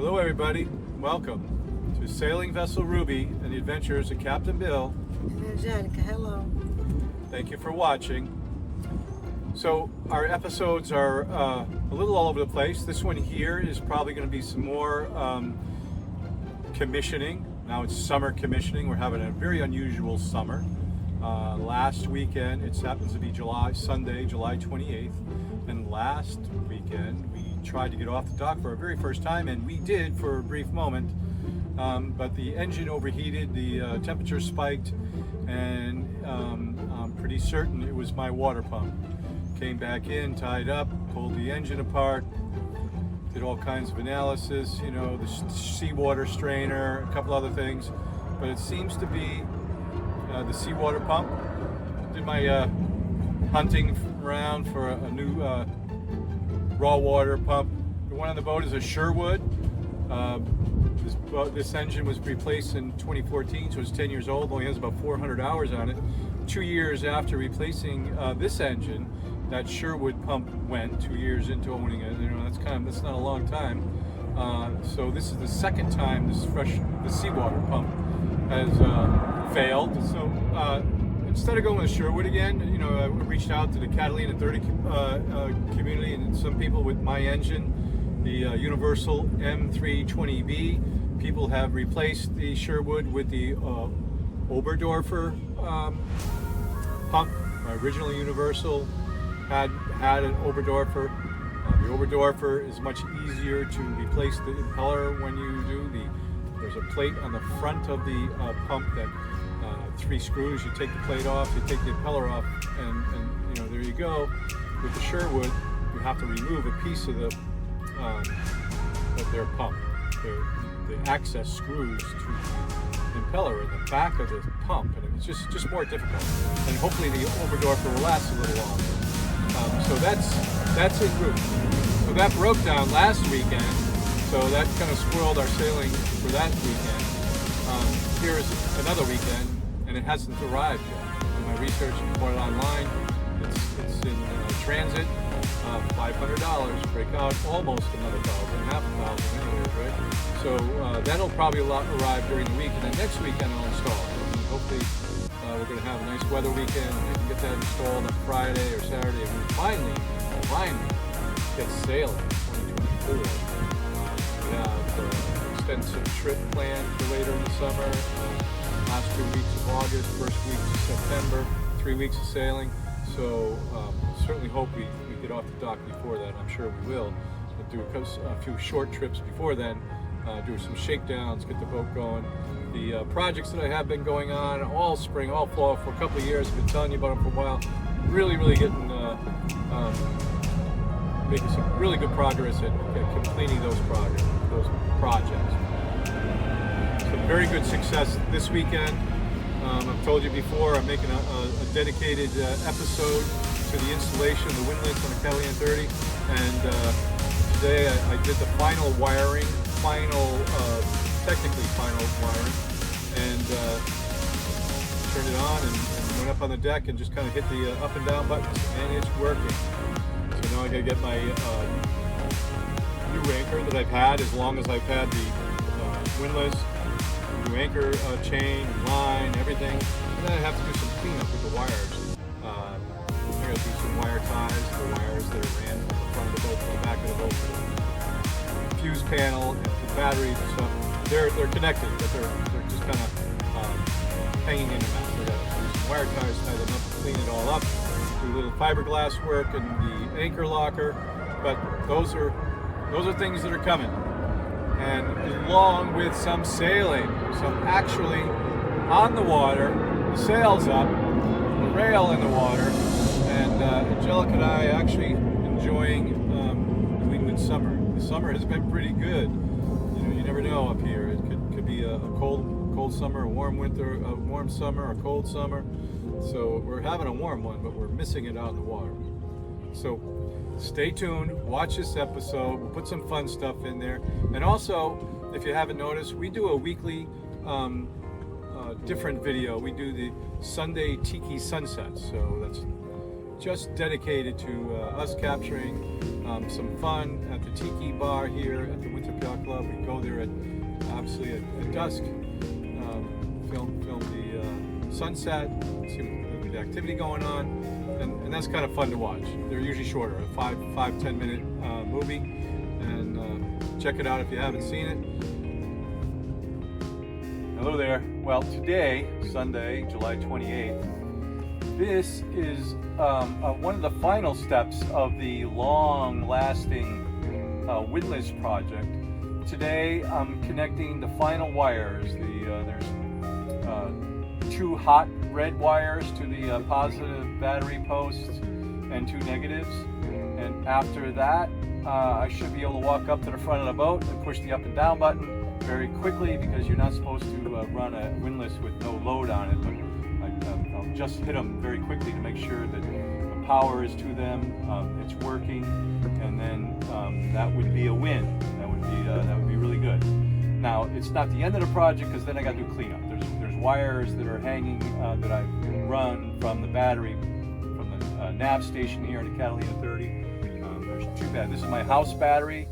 Hello everybody, welcome to Sailing Vessel Ruby and the Adventures of Captain Bill. And Angelica, hello. Thank you for watching. So our episodes are a little all over the place. This one here is probably going to be some more commissioning. Now it's summer commissioning. We're having a very unusual summer. Last weekend, it happens to be Sunday, July 28th, and last weekend we tried to get off the dock for our very first time, and we did for a brief moment, but the engine overheated, the temperature spiked, and I'm pretty certain it was my water pump. Came back in, tied up, pulled the engine apart, did all kinds of analysis, you know, the seawater strainer, a couple other things, but it seems to be the seawater pump. Did my hunting around for a new raw water pump. The one on the boat is a Sherwood. This engine was replaced in 2014, so it's 10 years old, only has about 400 hours on it. 2 years after replacing this engine, that Sherwood pump went. 2 years into owning it, you know, that's not a long time. So this is the second time the seawater pump has failed. So instead of going with Sherwood again, you know, I reached out to the Catalina 30 community and some people with my engine, the Universal M320B. People have replaced the Sherwood with the Oberdorfer pump. My original Universal had an Oberdorfer. The Oberdorfer is much easier to replace the impeller when you do there's a plate on the front of the pump that 3 screws. You take the plate off, you take the impeller off, and you know, there you go. With the Sherwood, you have to remove a piece of their pump. The access screws to the impeller in the back of the pump, and it's just more difficult. And hopefully the Oberdorfer will last a little longer. So that's it. So that broke down last weekend. So that kind of spoiled our sailing for that weekend. Here is another weekend, and it hasn't arrived yet. In my research, I bought it online. It's in transit, $500. Break out almost another $1,000 anyways, right? So that'll probably arrive during the week, and then next weekend I'll install it. And hopefully we're going to have a nice weather weekend. I can get that installed on Friday or Saturday, and we finally get sailing 2024. We have an extensive trip planned for later in the summer. Last 2 weeks of August, first week of September, 3 weeks of sailing. So certainly hope we get off the dock before that. I'm sure we will. We'll do a few short trips before then, do some shakedowns, get the boat going. The projects that I have been going on all spring, all fall for a couple of years, I've been telling you about them for a while, really getting making some really good progress at completing those projects. Some very good success this weekend. I've told you before, I'm making a dedicated episode to the installation of the Windlass on the Catalina 30, and today I did the final wiring, technically final wiring, and turned it on and went up on the deck and just kind of hit the up and down buttons, and it's working. So now I gotta get my new anchor that I've had as long as I've had the Windlass, new anchor chain, line, everything, and then I have to do some cleanup with the wires. I gotta do some wire ties, the wires that are ran from the front of the boat to the back of the boat, the fuse panel, and the batteries and stuff. They're connected, but they're just kind of hanging in the mouth. So I gotta do some wire ties, tie them up, clean it all up, do a little fiberglass work and the anchor locker. But those are things that are coming. And along with some sailing, some actually on the water, the sails up, the rail in the water, and Angelica and I actually enjoying New England summer. The summer has been pretty good. You know, you never know up here. It could be a cold summer, a warm winter, a warm summer, a cold summer. So we're having a warm one, but we're missing it out in the water. So stay tuned, watch this episode, we'll put some fun stuff in there. And also, if you haven't noticed, we do a weekly different video. We do the Sunday Tiki Sunsets, so that's just dedicated to us capturing some fun at the Tiki Bar here at the Winthrop Yacht Club. We go there obviously at dusk, film the sunset, see the activity going on, and that's kind of fun to watch. They're usually shorter, a 5-10 minute movie, and check it out if you haven't seen it. Hello there. Well, today, Sunday, July 28th, this is one of the final steps of the long-lasting Windlass project. Today, I'm connecting the final wires. There's 2 hot red wires to the positive battery posts and 2 negatives. And after that, I should be able to walk up to the front of the boat and push the up and down button very quickly, because you're not supposed to run a windlass with no load on it. But I'll just hit them very quickly to make sure that the power is to them, it's working, and then that would be a win. That would be really good. Now, it's not the end of the project, because then I got to do cleanup. There's wires that are hanging that I run from the battery from the nav station here in the Catalina 30. There's 2 batteries. This is my house battery.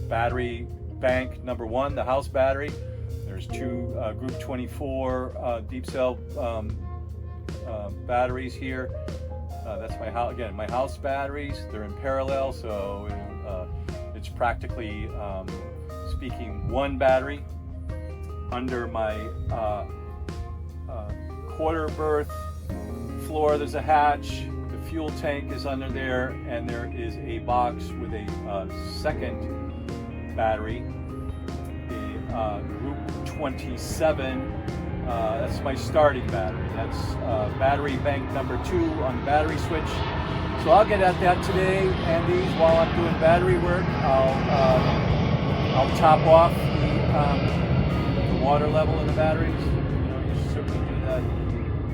Battery bank number 1, the house battery. There's 2 group 24 deep cell batteries here. That's my house batteries. They're in parallel, so it's practically speaking 1 battery. Under my quarter berth floor, there's a hatch. The fuel tank is under there, and there is a box with a second battery, the group 27. That's my starting battery. That's battery bank number 2 on the battery switch. So I'll get at that today, Andy. While I'm doing battery work, I'll top off the water level in the batteries. You certainly do that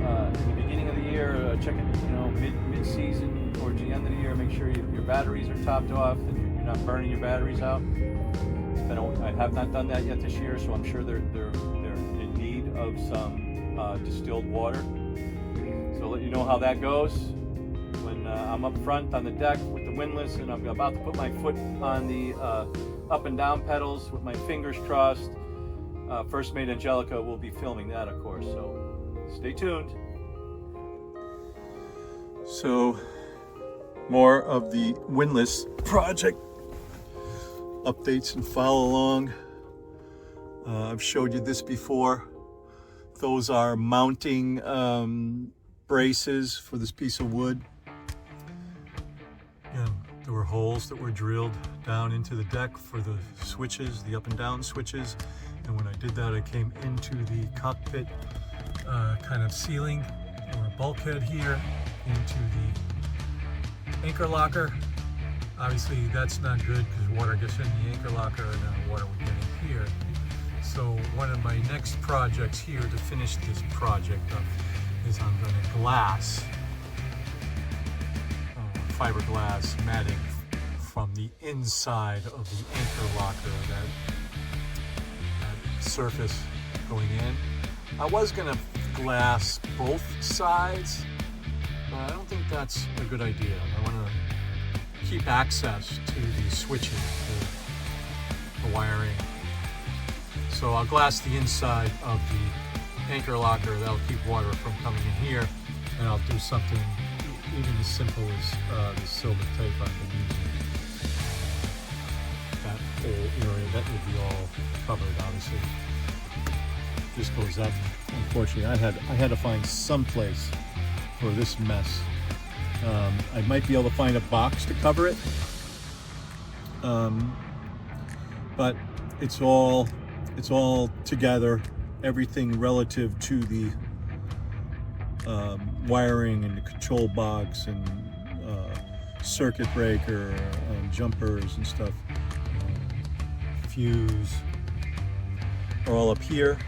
at the beginning of the year. Check it, mid-season towards the end of the year. Make sure your batteries are topped off and you're not burning your batteries out. I have not done that yet this year, so I'm sure they're in need of some distilled water. So I'll let you know how that goes when I'm up front on the deck with the windlass, and I'm about to put my foot on the up and down pedals with my fingers crossed. First Mate Angelica will be filming that, of course, so stay tuned. So, more of the windlass project updates and follow along. I've showed you this before. Those are mounting braces for this piece of wood. There were holes that were drilled down into the deck for the switches, the up and down switches. And when I did that, I came into the cockpit kind of ceiling or bulkhead here into the anchor locker. Obviously, that's not good because water gets in the anchor locker and then water would get in here. So one of my next projects here to finish this project up is I'm going to glass fiberglass matting from the inside of the anchor locker, that surface going in. I was going to glass both sides, but I don't think that's a good idea. I want to keep access to the switches, the wiring. So I'll glass the inside of the anchor locker. That'll keep water from coming in here, and I'll do something even as simple as the silver tape I've been using. That whole area, that would be all covered, obviously. This goes up. Unfortunately, I had to find some place for this mess. I might be able to find a box to cover it, but it's all together. Everything relative to the wiring and the control box and circuit breaker and jumpers and stuff, fuse, are all up here.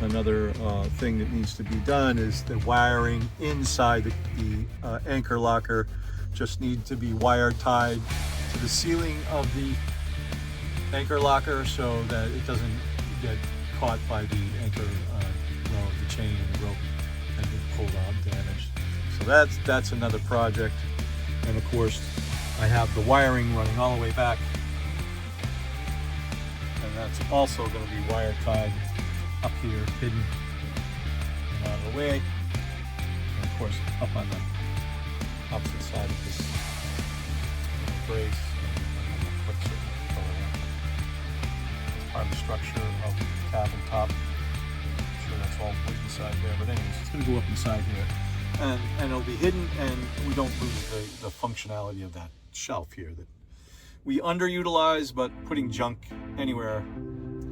Another thing that needs to be done is the wiring inside the anchor locker just need to be wire tied to the ceiling of the anchor locker so that it doesn't get caught by the anchor, the chain and the rope and get pulled out, damaged. So that's another project. And of course, I have the wiring running all the way back. And that's also going to be wire tied up here, hidden and out of the way. And of course, up on the opposite side of this brace. Part of the structure of the cab and top. I'm sure that's all put inside there, but anyways, it's going to go up inside here. And it'll be hidden, and we don't lose the functionality of that shelf here that we underutilize, but putting junk anywhere,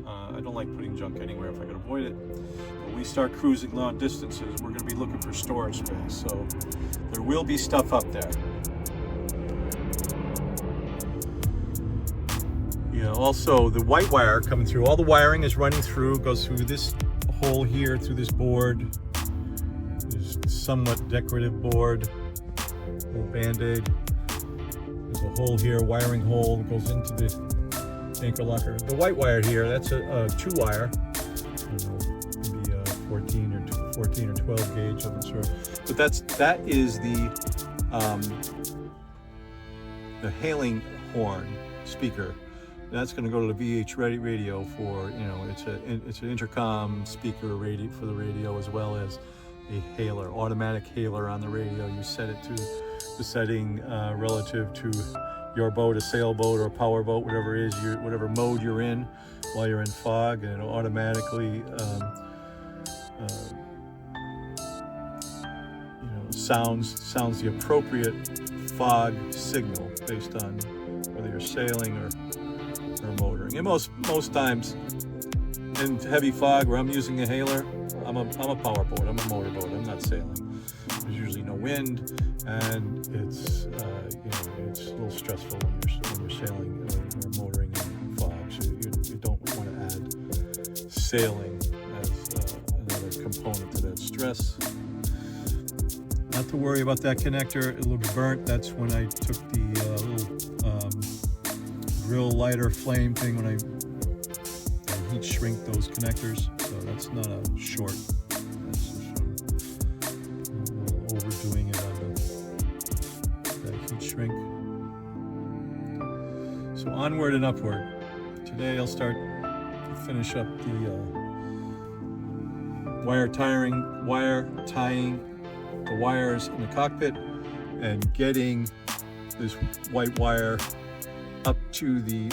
I don't like putting junk anywhere if I can avoid it. When we start cruising long distances, we're going to be looking for storage space, so there will be stuff up there. You know, also the white wire coming through, all the wiring is running through, goes through this hole here, through this board. There's somewhat decorative board, little band-aid. There's a hole here, wiring hole that goes into the anchor locker. The white wire here, that's a 2-wire. I don't know, maybe a 14 or 12 gauge, I'm not sure. But that is the hailing horn speaker. That's going to go to the VH radio for, you know, it's an intercom speaker radio for the radio, as well as a hailer, automatic hailer on the radio. You set it to the setting relative to your boat, a sailboat or a power boat, whatever it is, whatever mode you're in while you're in fog, and it'll automatically sounds the appropriate fog signal based on whether you're sailing or motoring. And most times in heavy fog where I'm using a hailer, I'm a power boat, I'm a motorboat, I'm not sailing. There's usually no wind, and it's it's a little stressful when you're sailing or motoring in fog. So you don't want to add sailing as another component to that stress. Not to worry about that connector, it looks burnt. That's when I took the little grill lighter flame thing when I heat shrink those connectors. So that's not a short. That's just a little overdoing it on the heat shrink. So onward and upward. Today I'll start to finish up the wire tying the wires in the cockpit and getting this white wire up to the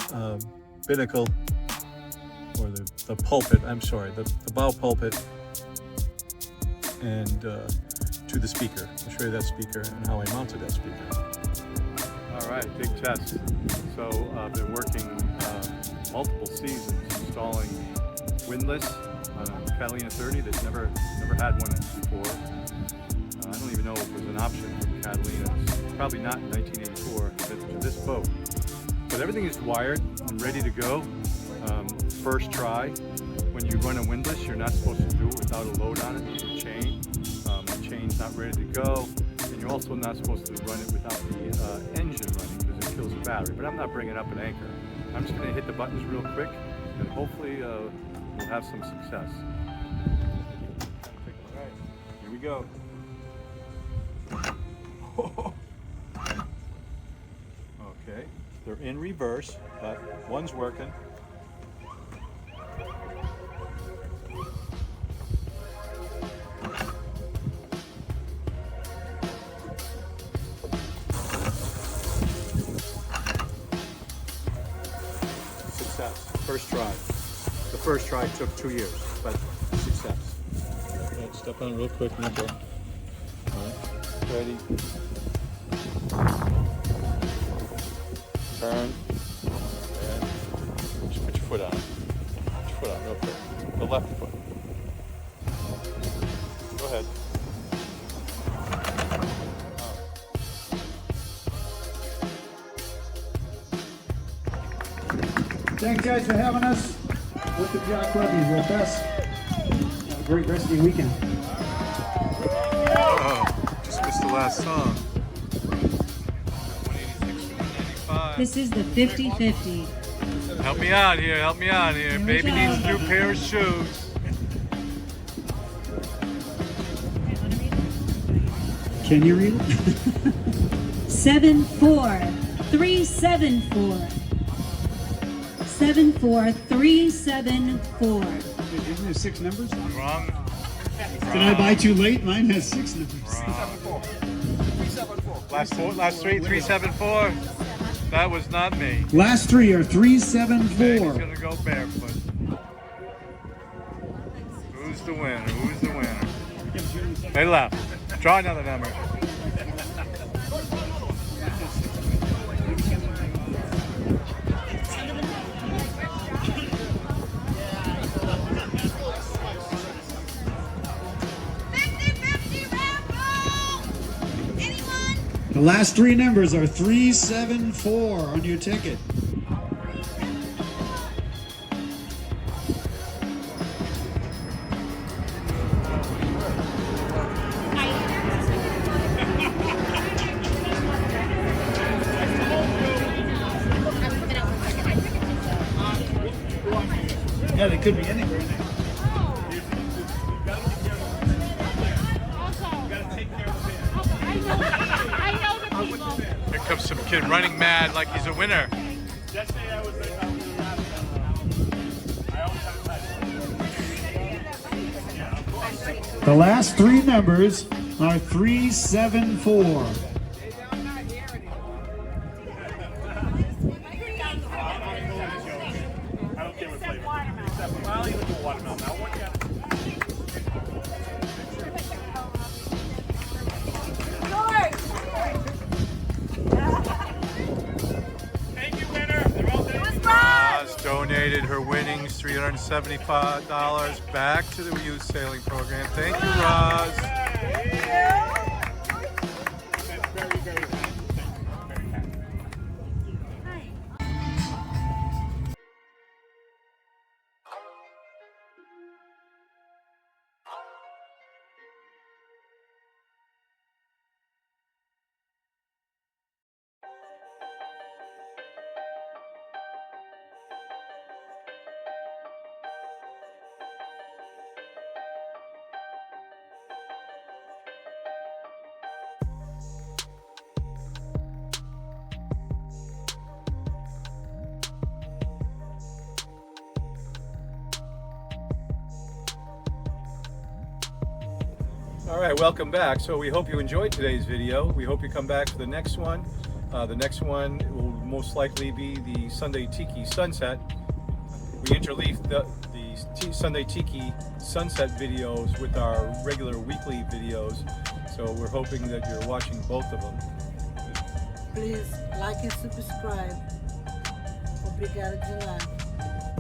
binnacle, or the pulpit, I'm sorry, the bow pulpit, and to the speaker. I'll show you that speaker and how I mounted that speaker. All right, big test. So I've been working multiple seasons installing Windlass on a Catalina 30 that's never had one before. I don't even know if it was an option for Catalina. Probably not in 1984 to this boat. But everything is wired and ready to go. First try. When you run a Windlass, you're not supposed to do it without a load on it, the chain. The chain's not ready to go. And you're also not supposed to run it without the engine running, because it kills the battery. But I'm not bringing up an anchor. I'm just going to hit the buttons real quick, and hopefully we'll have some success. All right, here we go. Okay, they're in reverse, but one's working. Success. First try. The first try took 2 years, but success. Right, step on real quick, Nico. All right. Ready. Turn. And just put your foot on it. Put your foot on real quick. The left foot. Go ahead. Thanks guys for having us. With the Yacht Club, you with us. Have a great rest of your weekend. Just missed the last song. This is the 50-50. Help me out here, help me out here. Baby needs a new pair of shoes. Can you read it? 74 374. 74374. Isn't there 6 numbers? Wrong. Did I buy too late? Mine has 6 numbers. 374. Last three, 374. That was not me. Last 3 are He's 374. gonna go barefoot. Who's the winner? Who's the winner? They left. Draw another number. The last 3 numbers are 374 on your ticket. Yeah, they could be anywhere. Here comes some kid running mad like he's a winner. The last 3 numbers are 374. Donated her winnings, $375 back to the youth sailing program. Thank you, Roz. All right, welcome back. So we hope you enjoyed today's video. We hope you come back for the next one. The next one will most likely be the Sunday Tiki Sunset. We interleave the Sunday Tiki Sunset videos with our regular weekly videos. So we're hoping that you're watching both of them. Please like and subscribe. Obrigada de nada.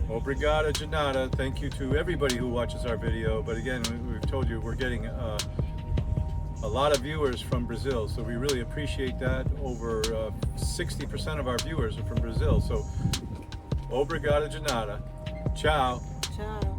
Obrigada de nada. Thank you to everybody who watches our video. But again, we've told you we're getting a lot of viewers from Brazil, so we really appreciate that. Over 60% of our viewers are from Brazil. So, obrigada de nada. Ciao. Tchau.